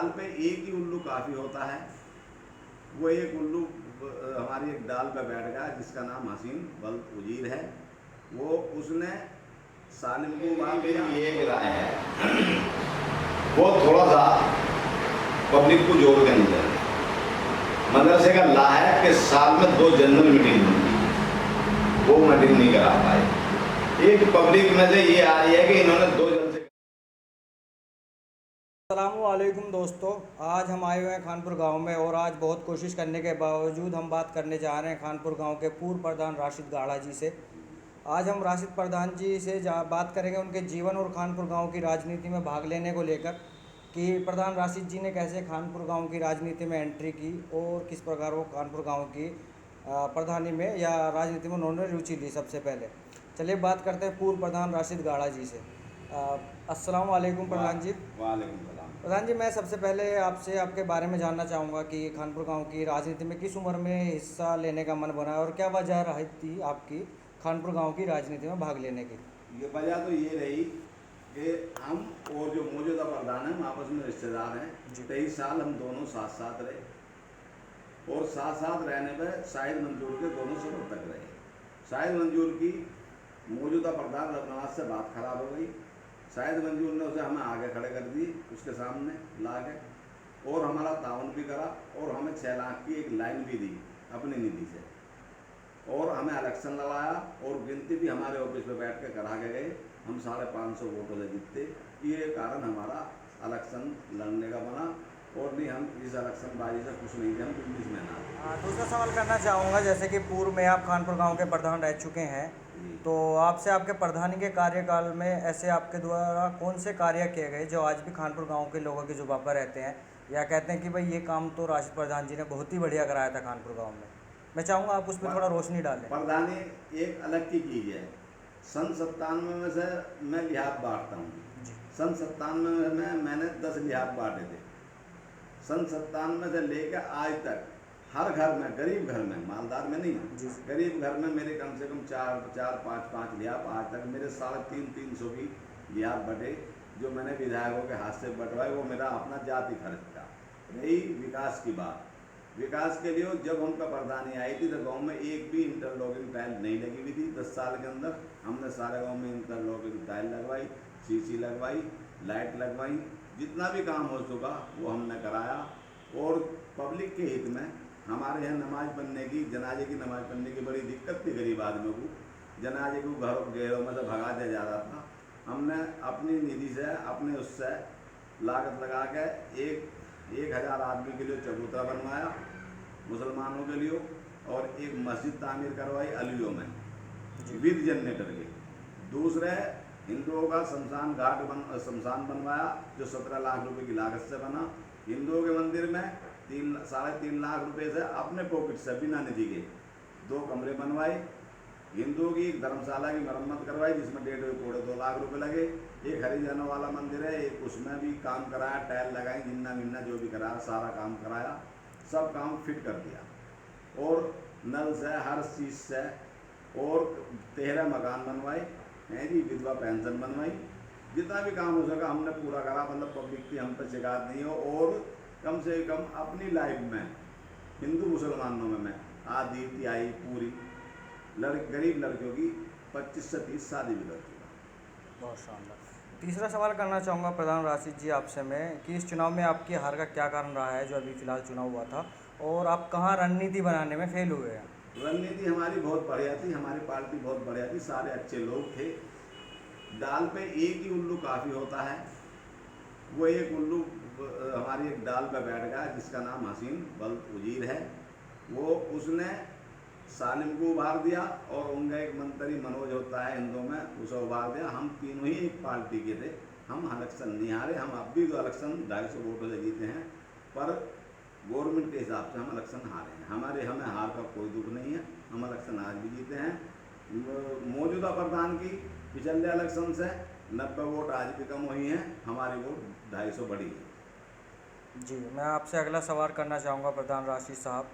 डाल पे एक ही उल्लू काफ़ी होता है। वो एक उल्लू हमारी एक डाल पे बैठ गया जिसका नाम हसीन बल्द उजीर है। वो उसने सालिम को बात दिया। ये एक राय है वो थोड़ा सा पब्लिक को जोड़ के नहीं दे रहे। मदरसे का ला है कि साल में 2 जनरल मीटिंग होती है, वो मीटिंग नहीं करा पाए। एक पब्लिक में से ये आ रही है कि इन्होंने 2 जन से। अस्सलामुअलैकुम दोस्तों, आज हम आए हुए हैं खानपुर गांव में और आज बहुत कोशिश करने के बावजूद हम बात करने जा रहे हैं खानपुर गांव के पूर्व प्रधान राशिद गाड़ा जी से। आज हम राशिद प्रधान जी से बात करेंगे उनके जीवन और खानपुर गांव की राजनीति में भाग लेने को लेकर कि प्रधान राशिद जी ने कैसे खानपुर गांव की राजनीति में एंट्री की और किस प्रकार वो खानपुर गांव की प्रधानी में या राजनीति में उन्होंने रुचि ली। सबसे पहले चलिए बात करते हैं पूर्व प्रधान राशिद गाड़ा जी से। अस्सलाम वालेकुम प्रधान जी। वालेकुम सलाम। प्रधान जी, मैं सबसे पहले आपसे आपके बारे में जानना चाहूँगा कि खानपुर गांव की राजनीति में किस उम्र में हिस्सा लेने का मन बना और क्या वजह रही थी आपकी खानपुर गांव की राजनीति में भाग लेने की? ये वजह तो ये रही कि हम और जो मौजूदा प्रधान हैं हम आपस में रिश्तेदार हैं। 23 साल हम दोनों साथ साथ रहे और साथ साथ रहने पर शाहिद मंजूर के दोनों समर्थक रहे। शाहिद मंजूर की मौजूदा प्रधान रघुनाथ से बात खराब हो गई। शाहिद मंजूर ने उसे हमें आगे खड़े कर दी उसके सामने ला के और हमारा ताउन भी करा और हमें 6 लाख की एक लाइन भी दी अपनी निधि से और हमें इलेक्शन लड़ाया और गिनती भी हमारे ऑफिस में बैठ के करा के गए। हम 550 वोटों से जीतते। ये कारण हमारा इलेक्शन लड़ने का बना और नहीं हम इस इलेक्शन बाजी से कुछ नहीं थे, हम पुलिस में ना। दूसरा सवाल करना चाहूँगा, जैसे कि पूर्व में आप खानपुर गांव के प्रधान रह चुके हैं, तो आपसे आपके प्रधानी के कार्यकाल में ऐसे आपके द्वारा कौन से कार्य किए गए जो आज भी खानपुर गांव के लोगों की जुबान पर रहते हैं या कहते हैं कि भाई ये काम तो राशिद प्रधान जी ने बहुत ही बढ़िया कराया था खानपुर गांव में? मैं चाहूँगा आप उस पर थोड़ा रोशनी डालें। प्रधानी एक अलग की चीज़ है। सन 97 में से मैं लिहाज बांटता हूँ। सन 97 में मैंने 10 लिहाज बांटे थे। सन 97 से लेकर आज तक हर घर में, गरीब घर में, मालदार में नहीं, गरीब घर में मेरे कम से कम 4-5 लिहाज आज तक मेरे 350 की लिहाज बटे जो मैंने विधायकों के हाथ से बंटवाए। वो मेरा अपना जाति खर्च था। रही विकास की बात, विकास के लिए जब उनका प्रधानी आई थी तो गांव में एक भी इंटरलॉकिंग टाइल नहीं लगी हुई थी। 10 साल के अंदर हमने सारे गांव में इंटरलॉकिंग टाइल लगवाई, सीसी लगवाई, लाइट लगवाई, जितना भी काम हो चुका वो हमने कराया। और पब्लिक के हित में हमारे यहाँ नमाज पढ़ने की, जनाजे की नमाज पढ़ने की बड़ी दिक्कत थी गरीब आदमियों को। जनाजे को गैरों में से भगा दिया जा रहा था। हमने अपनी निधि से, अपने उससे लागत लगा के 1000 आदमी के लिए चबूतरा बनवाया मुसलमानों के लिए और एक मस्जिद तामीर करवाई अलियों में विद जनरेटर के। दूसरे हिंदुओं का शमशान बनवाया जो 17 लाख रुपए की लागत से बना। हिंदुओं के मंदिर में 3.5 लाख रुपए से अपने पॉकेट से बिना निधि के 2 कमरे बनवाए। हिंदुओं की एक धर्मशाला की मरम्मत करवाई जिसमें 1.5-2 लाख रुपए लगे। एक हरिजनों वाला मंदिर है, एक उसमें भी काम कराया, टाइल लगाई, जिन्ना मिन्ना जो भी कराया सारा काम कराया, सब काम फिट कर दिया और नल से हर चीज़ से और 13 मकान बनवाए हैं जी, विधवा पेंशन बनवाई। जितना भी काम हो सका हमने पूरा करा। मतलब पब्लिक की हम पर शिकायत नहीं हो और कम से कम अपनी लाइफ में हिंदू मुसलमानों में मैं आधी तिहाई पूरी गरीब लड़कियों की 25 से 30 शादी भी कर चुका। बहुत शानदार। तीसरा सवाल करना चाहूँगा प्रधान राशिद जी आपसे मैं कि इस चुनाव में आपकी हार का क्या कारण रहा है जो अभी फिलहाल चुनाव हुआ था और आप कहाँ रणनीति बनाने में फेल हुए हैं? रणनीति हमारी बहुत बढ़िया थी, हमारी पार्टी बहुत बढ़िया थी, सारे अच्छे लोग थे। डाल पे एक ही उल्लू काफ़ी होता है। वो एक उल्लू हमारी एक डाल पे बैठ गया जिसका नाम हसीन बल्द उजीर है। वो उसने सालिम को उभार दिया और उनका एक मंत्री मनोज होता है हिंदुओं में, उसे उभार दिया। हम तीनों ही एक पार्टी के थे। हम इलेक्शन नहीं हारे। हम अब भी इलेक्शन 250 वोटों से जीते हैं पर गवर्नमेंट के हिसाब से हम इलेक्शन हारे हैं। हमें हार का कोई दुख नहीं है। हम इलेक्शन आज भी जीते हैं। मौजूदा प्रधान की पिछले इलेक्शन से 90 वोट आज भी कम हुई हैं, हमारी वोट 250 बढ़ी है। जी, मैं आपसे अगला सवाल करना चाहूँगा प्रधान राशिद साहब।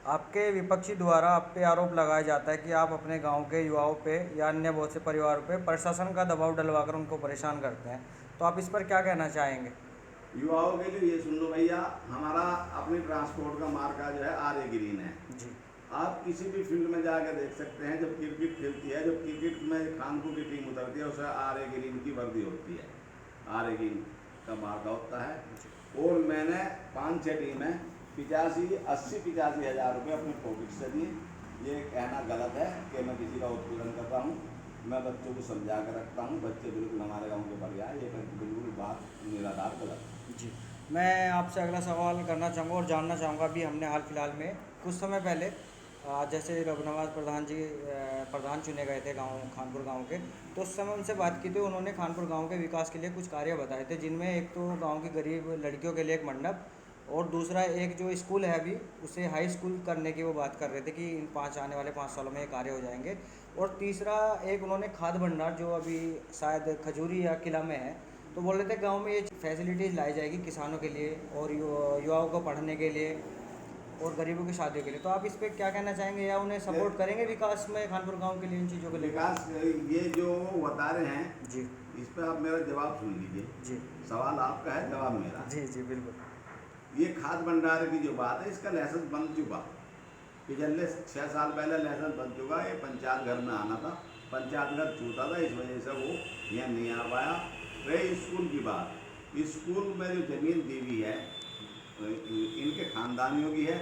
आपके विपक्षी द्वारा आप पे आरोप लगाया जाता है कि आप अपने गांव के युवाओं पे या अन्य बहुत से परिवारों पे प्रशासन का दबाव डलवाकर उनको परेशान करते हैं, तो आप इस पर क्या कहना चाहेंगे? युवाओं के लिए ये सुन लो भैया, हमारा अपनी ट्रांसपोर्ट का मार्का जो है आर्य ग्रीन है। जी आप किसी भी फील्ड में जाकर देख सकते हैं, जब क्रिकेट खेलती है, जब क्रिकेट में खानपुर की टीम उतरती है, उससे आर्य ग्रीन की वर्दी होती है, आर्य ग्रीन का मार्का होता है। और मैंने 5-6 टीम है 85 हज़ार रुपये अपने पॉकेट से दिए। ये कहना गलत है कि मैं किसी का उत्पीड़न करता हूँ। मैं बच्चों को समझा कर रखता हूँ, बच्चे बिल्कुल हमारे गाँव के बढ़िया है, ये बिल्कुल बात निराधार गलत है। जी। मैं आपसे अगला सवाल करना चाहूँगा और जानना चाहूँगा, अभी हमने हाल फिलहाल में कुछ समय पहले जैसे रघुनवास प्रधान जी प्रधान चुने गए थे गांव खानपुर गांव के, तो उस समय उनसे बात की थी। उन्होंने खानपुर गांव के विकास के लिए कुछ कार्य बताए थे, जिनमें एक तो गांव की गरीब लड़कियों के लिए एक मंडप, और दूसरा एक जो स्कूल है अभी उसे हाई स्कूल करने की वो बात कर रहे थे कि इन आने वाले 5 सालों में ये कार्य हो जाएंगे। और तीसरा एक उन्होंने खाद भंडार जो अभी शायद खजूरी या किला में है, तो बोल रहे थे गांव में ये फैसिलिटीज़ लाई जाएगी किसानों के लिए और युवाओं को पढ़ने के लिए और गरीबों की शादियों के लिए। तो आप इस पर क्या कहना चाहेंगे, या उन्हें सपोर्ट करेंगे विकास में खानपुर गांव के लिए इन चीज़ों को लेकर? विकास ये जो बता रहे हैं, जी इस पर आप मेरा जवाब सुन लीजिए। जी सवाल आपका है, जवाब मेरा। जी जी बिल्कुल। ये खाद भंडार की जो बात है, इसका लाइसेंस बन चुका, पिछले 6 साल पहले लाइसेंस बन चुका। ये पंचायत घर में आना था, पंचायत घर छूटा था, इस वजह से वो यहाँ नहीं आ पाया। रही स्कूल की बात, स्कूल में जो ज़मीन दी हुई है इनके खानदानियों की है,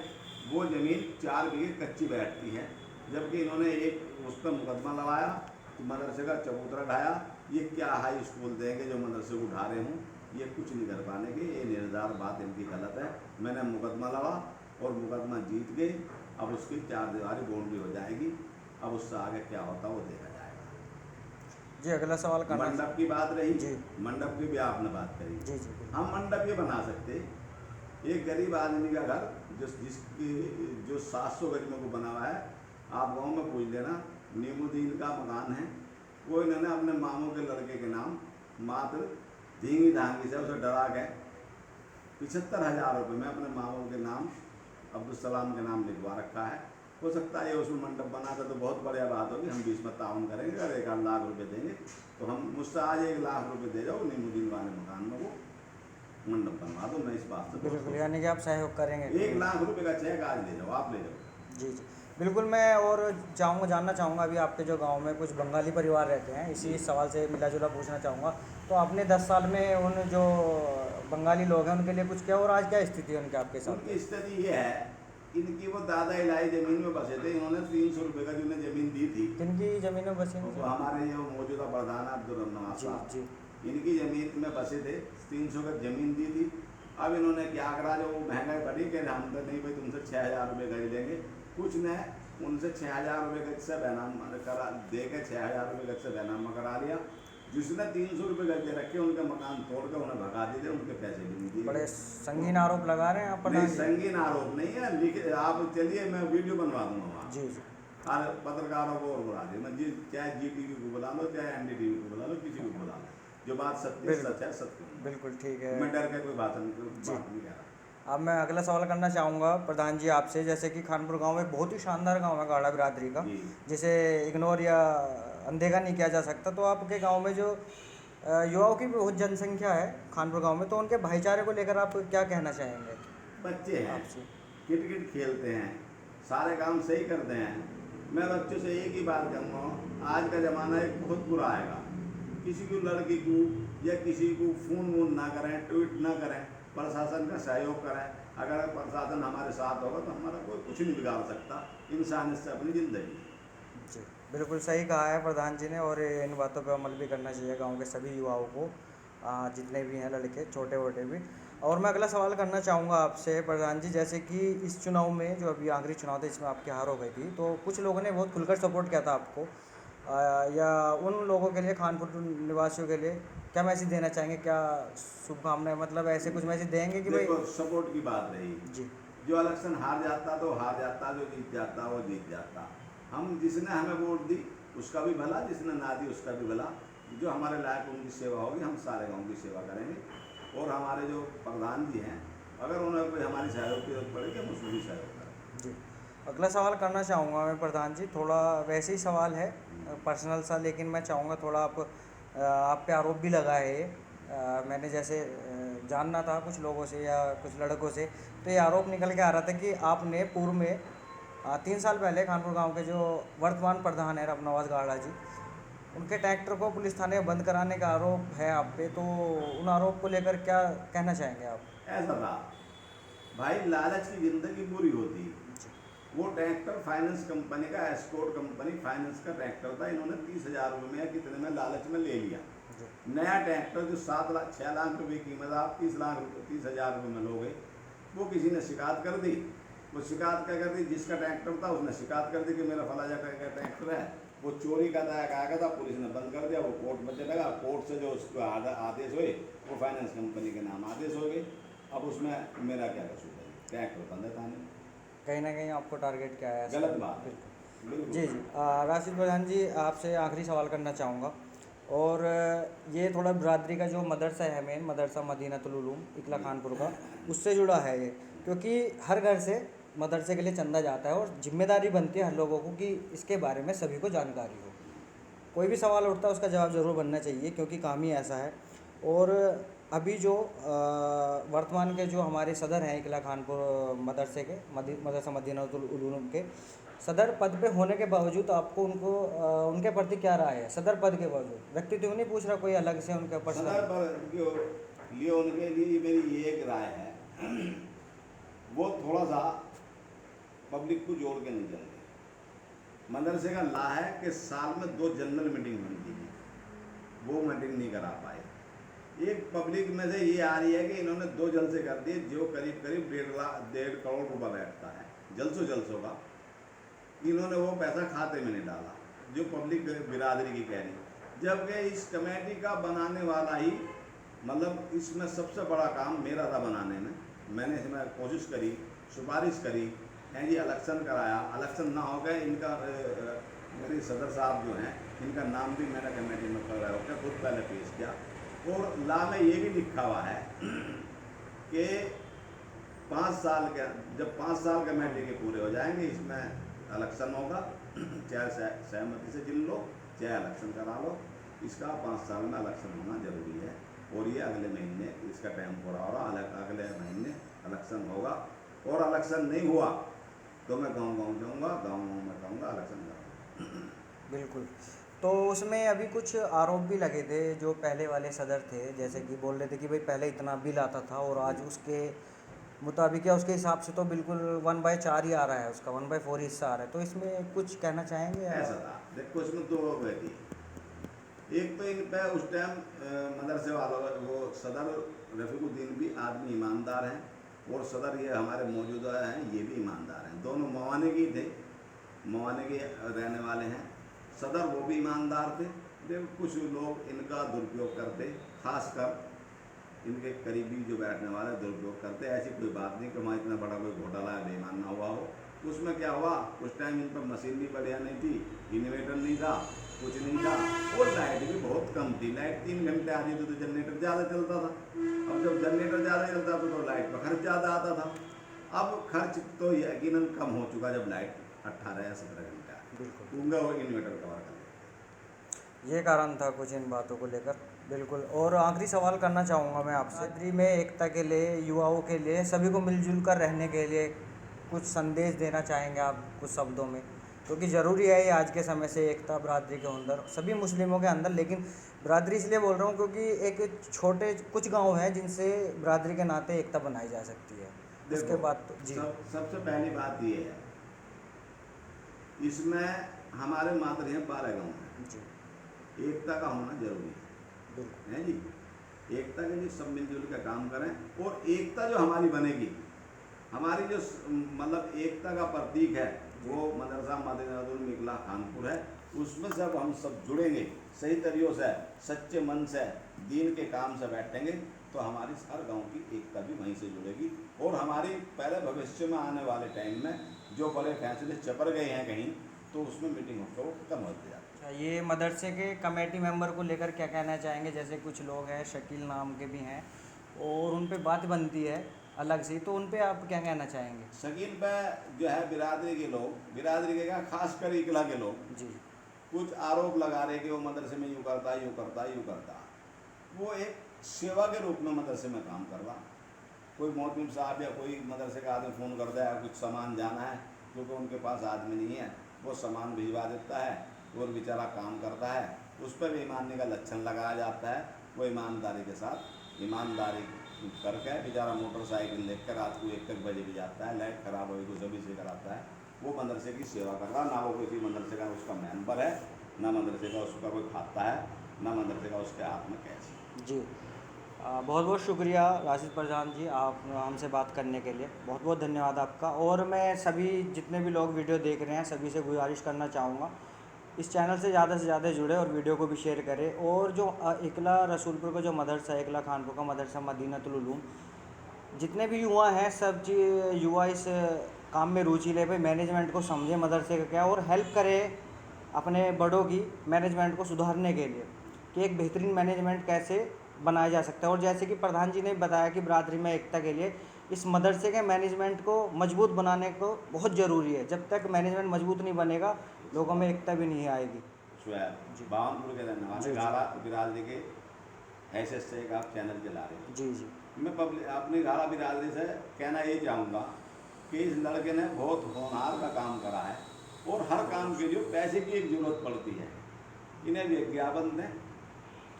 वो ज़मीन 4 बीघे कच्ची बैठती है, जबकि इन्होंने एक उस पर मुकदमा लगाया, तो मदरसे का चबूतरा ढाया। ये क्या हाई स्कूल देंगे जो मदरसे को उठा रहे हूँ, ये कुछ नहीं कर पाने के, ये निर्धार बात इनकी गलत है। मैंने मुकदमा लगा और मुकदमा जीत गई। अब उसकी 4 दीवारी बाउंड्री हो जाएगी, अब उससे आगे क्या होता वो देखा जाएगा। जी अगला सवाल करना। मंडप की बात रही जी मंडप की भी आपने बात करी। जी जी बिल्कुल। हम मंडप ये बना सकते, एक गरीब आदमी का घर जिसकी जो 700 गरीबों को बना हुआ है, आप गांव में पूछ लेना, नीमुद्दीन का मकान है, वो इन्होंने अपने मामू के लड़के के नाम मात्र धींगी धांगी से उसे डरा के 75,000 रुपये में अपने मामू के नाम अब्दुल सलाम के नाम लिखवा रखा है। हो सकता है उसमें मंडप बनाता तो बहुत बढ़िया बात होगी, हम 20 में ताउन करेंगे, अगर 1 लाख रुपये देंगे तो हम मुझसे आज 1 लाख रुपये दे जाओ, नीमुद्दीन वाले मकान में वो मंडप बनवा दो। मैं इस बात से बिल्कुल, यानी कि आप सहयोग करेंगे। 1 लाख रुपये का चेक आज ले जाओ, आप ले जाओ। जी जी बिल्कुल। मैं और जानना चाहूँगा, अभी आपके जो गांव में कुछ बंगाली परिवार रहते हैं, इसी सवाल से मिला जुला पूछना चाहूँगा। तो आपने 10 साल में उन जो बंगाली लोग हैं उनके लिए कुछ किया, और आज क्या स्थिति है उनकी आपके साथ? उनकी स्थिति ये है, इनकी वो दादा इलाही ज़मीन में बसे थे, इन्होंने 300 रुपये का जिन्हें ज़मीन दी थी। किनकी ज़मीन में बसे हैं? वो हमारे ये मौजूदा प्रधान अब्दुल नवाज जी साहब, जी इनकी ज़मीन में बसे थे, 300 का ज़मीन दी थी। अब इन्होंने क्या करा, जो महंगाई बढ़ी कि हम तो नहीं भाई तुमसे 6,000 रुपये खरीद लेंगे, कुछ ने उनसे 6,000 रुपये गज से बैनामा करा दे के 6,000 रुपये गज से बैनामा करा लिया। जिसने 300 रुपये गज दे रखे उनके मकान तोड़ के उन्हें भगा दिए, उनके पैसे भी नहीं दिए। बड़े संगीन आरोप लगा रहे हैं आप नहीं, प्रधान जी। संगीन आरोप नहीं है, लिखे आप चलिए मैं वीडियो बनवा दूंगा वहाँ। जी जी और पत्रकारों को और बुला दिए, मैं चाहे GTV को बुला लो, चाहे NDTV को बुला लो, किसी को बुला लो, जो बात सत्य है, सच है, सत्य है। बिल्कुल ठीक है। मैं डर के कोई बात नहीं कह रहा। अब मैं अगला सवाल करना चाहूँगा प्रधान जी आपसे, जैसे कि खानपुर गांव एक बहुत ही शानदार गांव है गाड़ा बिरादरी का, जी। जिसे इग्नोर या अनदेखा नहीं किया जा सकता। तो आपके गांव में जो युवाओं की बहुत जनसंख्या है खानपुर गांव में, तो उनके भाईचारे को लेकर आप क्या कहना चाहेंगे? बच्चे हैं, आपसे किट खेलते हैं, सारे काम सही करते हैं। मैं बच्चों से एक ही बात कहूँगा, आज का ज़माना एक बहुत बुरा आएगा, किसी को लड़की को या किसी को फ़ोन वोन ना करें, ट्वीट ना करें, प्रशासन का सहयोग करें। अगर प्रशासन हमारे साथ होगा तो हमारा कोई कुछ नहीं बिगाड़ सकता, इंसानियत से अपनी ज़िंदगी। जी बिल्कुल सही कहा है प्रधान जी ने, और इन बातों पर अमल भी करना चाहिए गांव के सभी युवाओं को, जितने भी हैं लड़के छोटे वोटे भी। और मैं अगला सवाल करना चाहूँगा आपसे प्रधान जी, जैसे कि इस चुनाव में जो अभी आखिरी चुनाव था इसमें आपकी हार हो गई थी, तो कुछ लोगों ने बहुत खुलकर सपोर्ट किया था आपको, या उन लोगों के लिए खानपुर निवासियों के लिए क्या मैसेज देना चाहेंगे, क्या शुभकामनाएं, मतलब ऐसे कुछ मैसेज देंगे कि भाई? देखो, सपोर्ट की बात रही, जी जो इलेक्शन हार जाता तो हार जाता, जो जीत जाता वो जीत जाता। हम जिसने हमें वोट दी उसका भी भला, जिसने ना दी उसका भी भला। जो हमारे लायक उनकी सेवा होगी, हम सारे गाँव की सेवा करेंगे। और हमारे जो प्रधान जी हैं, अगर उन्हें कोई हमारी सहयोग की जरूरत पड़ेगी हम उसमें भी सहयोग करेंगे। जी अगला सवाल करना चाहूँगा मैं प्रधान जी, थोड़ा वैसे ही सवाल है पर्सनल सा, लेकिन मैं चाहूँगा थोड़ा आप पे आरोप भी लगा है। मैंने जैसे जानना था कुछ लोगों से या कुछ लड़कों से, तो ये आरोप निकल के आ रहा था कि आपने पूर्व में 3 साल पहले खानपुर गांव के जो वर्तमान प्रधान है रबनवाज गाड़ा जी, उनके ट्रैक्टर को पुलिस थाने में बंद कराने का आरोप है आप पे, तो उन आरोप को लेकर क्या कहना चाहेंगे आप? ऐसा था भाई, लालच की जिंदगी बुरी होती है। जी वो ट्रैक्टर फाइनेंस कंपनी का, एस्कॉर्ट कंपनी फाइनेंस का ट्रैक्टर था। इन्होंने 30,000 रुपये में या कितने में लालच में ले लिया। जी नया ट्रैक्टर जो 6 लाख रुपए की कीमत, आप 30,000 रुपये में लोगे। वो किसी ने शिकायत कर दी। वो शिकायत क्या कर दी, जिसका ट्रैक्टर था उसने शिकायत कर दी कि मेरा फलाजा का ट्रैक्टर है, वो चोरी का आया था। पुलिस ने बंद कर दिया। वो कोर्ट में चला गया। कोर्ट से जो उसको आदेश हुए वो फाइनेंस कंपनी के नाम आदेश हो गए। अब उसमें मेरा क्या कसूर है? ट्रैक्टर बंद था नहीं। कहीं ना कहीं आपको टारगेट किया है, गलत बात है, बिल्कुल। बिल्कुल। जी जी, राशिद प्रधान जी, आपसे आखिरी सवाल करना चाहूँगा, और ये थोड़ा बिरादरी का जो मदरसा है, मेन मदरसा मदीनतुल उलूम इकला खानपुर का, उससे जुड़ा है ये, क्योंकि हर घर से मदरसे के लिए चंदा जाता है और जिम्मेदारी बनती है हर लोगों को कि इसके बारे में सभी को जानकारी हो। कोई भी सवाल उठता है उसका जवाब ज़रूर बनना चाहिए, क्योंकि काम ही ऐसा है। और अभी जो वर्तमान के जो हमारे सदर हैं इकला खानपुर मदरसे के मदरसा मदीनतुल उलूम के सदर पद पे होने के बावजूद आपको उनके प्रति क्या राय है? सदर पद के बावजूद, व्यक्तित्व नहीं पूछ रहा कोई अलग से, उनके सदर पर्सनल। पर जो लिए उनके लिए मेरी ये एक राय है, वो थोड़ा सा पब्लिक को जोड़ के नहीं चलते। मदरसे का ला है कि साल में 2 जनरल मीटिंग बनती है, वो मीटिंग नहीं करा पाए। एक पब्लिक में से ये आ रही है कि इन्होंने 2 जलसे कर दिए, जो करीब करीब 1.5 करोड़ रुपया बैठता है जलसों का। इन्होंने वो पैसा खाते में नहीं डाला, जो पब्लिक बिरादरी की कह रही। जबकि इस कमेटी का बनाने वाला ही, मतलब इसमें सबसे बड़ा काम मेरा था बनाने में। मैंने इसमें कोशिश करी, सुपारिश करी है जी, इलेक्शन कराया। इलेक्शन ना हो गए, इनका मेरे सदर साहब जो हैं, इनका नाम भी मैंने कमेटी में खड़ा होकर खुद पहले पेश किया। और ला में ये भी लिखा हुआ है कि 5 साल के, जब 5 साल कमेटी के पूरे हो जाएंगे, इसमें इलेक्शन होगा, चाहे सहमति से जिन लो, चाहे इलेक्शन करा लो। इसका 5 साल में इलेक्शन होना जरूरी है। और ये अगले महीने इसका टाइम पूरा हो रहा, अगले महीने इलेक्शन होगा। और इलेक्शन नहीं हुआ तो मैं गांव जाऊंगा, गांव में कहूँगा इलेक्शन करो। बिल्कुल। तो उसमें अभी कुछ आरोप भी लगे थे जो पहले वाले सदर थे, जैसे कि बोल रहे थे कि भाई पहले इतना बिल आता था और आज उसके मुताबिक या उसके हिसाब से तो बिल्कुल 1/4 ही आ रहा है, उसका 1/4 हिस्सा आ रहा है। तो इसमें कुछ कहना चाहेंगे? ऐसा था, देखो इसमें 2 गए थी। एक तो इन पे उस टाइम मदरसे वालों, वो सदर रफीकुद्दीन भी आदमी ईमानदार हैं, और सदर ये हमारे मौजूदा हैं, ये भी ईमानदार हैं। दोनों मवाने के थे, मवाने के रहने वाले हैं। सदर वो भी ईमानदार थे। देखो कुछ लोग इनका दुरुपयोग करते, खासकर इनके करीबी जो बैठने वाले दुरुपयोग करते। ऐसी कोई बात नहीं कि वहाँ इतना बड़ा कोई घोटाला या बेईमान ना हुआ हो। उसमें क्या हुआ, उस टाइम इन पर मशीन भी बढ़िया नहीं थी, इन्वेटर नहीं था, कुछ नहीं था, और लाइट भी बहुत कम थी। लाइट 3 घंटे आती थी तो जनरेटर ज़्यादा चलता था। अब जब जनरेटर ज़्यादा चलता था तो लाइट पर खर्च ज़्यादा आता था। अब खर्च तो यकीनन कम हो चुका जब लाइट 18 या 17 घंटे आती, बिल्कुल, उनका वो इन्वेटर कवर कर लेते। ये कारण था कुछ इन बातों को लेकर। बिल्कुल। और आखिरी सवाल करना चाहूँगा मैं आपसे, बिरादरी में एकता के लिए, युवाओं के लिए, सभी को मिलजुल कर रहने के लिए कुछ संदेश देना चाहेंगे आप कुछ शब्दों में? क्योंकि ज़रूरी है ये आज के समय से एकता बिरादरी के अंदर, सभी मुस्लिमों के अंदर। लेकिन बिरादरी इसलिए बोल रहा हूँ क्योंकि एक छोटे कुछ गांव हैं जिनसे बिरादरी के नाते एकता बनाई जा सकती है। उसके देखो, बाद तो जी सबसे पहली बात ये है, इसमें हमारे मात्र हैं 12 गाँव हैं। जी एकता का होना जरूरी है, बिल्कुल। है जी। एकता के लिए सब मिलजुल कर काम करें। और एकता जो हमारी बनेगी, हमारी जो मतलब एकता का प्रतीक है, वो मदरसा मदीनतुल इकला खानपुर है। उसमें जब हम सब जुड़ेंगे सही तरीक़ों से, सच्चे मन से, दीन के काम से बैठेंगे, तो हमारी हर गांव की एकता भी वहीं से जुड़ेगी। और हमारी पहले भविष्य में आने वाले टाइम में जो बड़े फैसले चपर गए हैं कहीं, तो उसमें मीटिंग होकर वो खत्म हो जाए। अच्छा, ये मदरसे के कमेटी मेंबर को लेकर क्या कहना चाहेंगे? जैसे कुछ लोग हैं, शकील नाम के भी हैं, और उन पे बात बनती है अलग से, तो उन पे आप क्या कहना चाहेंगे? शकील पे जो है बिरादरी के लोग, बिरादरी के क्या, खास कर इकला के लोग जी कुछ आरोप लगा रहे कि वो मदरसे में यूँ करता, यूँ करता, यूँ करता। वो एक सेवा के रूप में मदरसे में काम करवा। कोई मोहतमिम साहब या कोई मदरसे का आदमी फ़ोन कर दे, कुछ सामान जाना है, क्योंकि उनके पास आदमी नहीं है, वो सामान भिजवा देता है और बेचारा काम करता है, उस पर भी ईमानदारी का लक्षण लगाया जाता है। वो ईमानदारी के साथ ईमानदारी करके बेचारा मोटरसाइकिल लेकर रात को 1 बजे भी जाता है, लाइट ख़राब हो तो सभी से कराता है, वो मदरसे की सेवा कर रहा। ना वो किसी मदरसे का उसका मेंबर है, ना मदरसे का उसका कोई खाता है, ना मदरसे का उसके हाथ में कैश है। जी, बहुत बहुत शुक्रिया राशिद प्रधान जी, आप हमसे बात करने के लिए बहुत बहुत धन्यवाद आपका। और मैं सभी जितने भी लोग वीडियो देख रहे हैं सभी से गुजारिश करना चाहूँगा, इस चैनल से ज़्यादा जुड़े और वीडियो को भी शेयर करें। और जो इकला रसूलपुर का जो मदरसा है, इकला खानपुर का मदरसा मदीनतुल उलूम, जितने भी युवा हैं सब युवा इस काम में रुचि ले पे, मैनेजमेंट को समझे मदरसे का क्या, और हेल्प करें अपने बड़ों की मैनेजमेंट को सुधारने के लिए कि एक बेहतरीन मैनेजमेंट कैसे बनाया जा सकता है। और जैसे कि प्रधान जी ने बताया कि बरादरी में एकता के लिए इस मदरसे के मैनेजमेंट को मजबूत बनाने को बहुत ज़रूरी है। जब तक मैनेजमेंट मजबूत नहीं बनेगा लोगों में एकता भी नहीं आएगी। शुएब बावनपुर के रहने वाले घारा बिरादरी के एसएस से एक आप चैनल चला रहे हैं। जी जी, मैं पब्लिक अपनी घारा बिरादरी से कहना ये चाहूँगा कि इस लड़के ने बहुत होनहार का काम करा है, और हर काम के लिए पैसे की एक ज़रूरत पड़ती है। इन्हें भी विज्ञापन दें,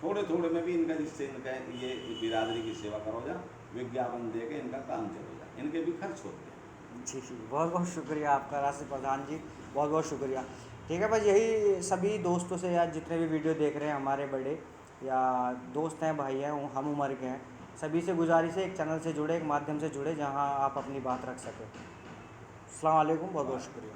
थोड़े में भी इनका, जिससे इनका ये बिरादरी की सेवा करो जा, विज्ञापन दे के इनका काम चलेगा, इनके भी खर्च होते हैं। जी जी, बहुत बहुत शुक्रिया आपका राशिद प्रधान जी, बहुत बहुत शुक्रिया। ठीक है, बस यही सभी दोस्तों से या जितने भी वीडियो देख रहे हैं हमारे बड़े या दोस्त हैं, भाई हैं, हम उम्र के हैं, सभी से गुजारिश है एक चैनल से जुड़े, एक माध्यम से जुड़े जहां आप अपनी बात रख सकें। अस्सलाम वालेकुम, बहुत बहुत शुक्रिया।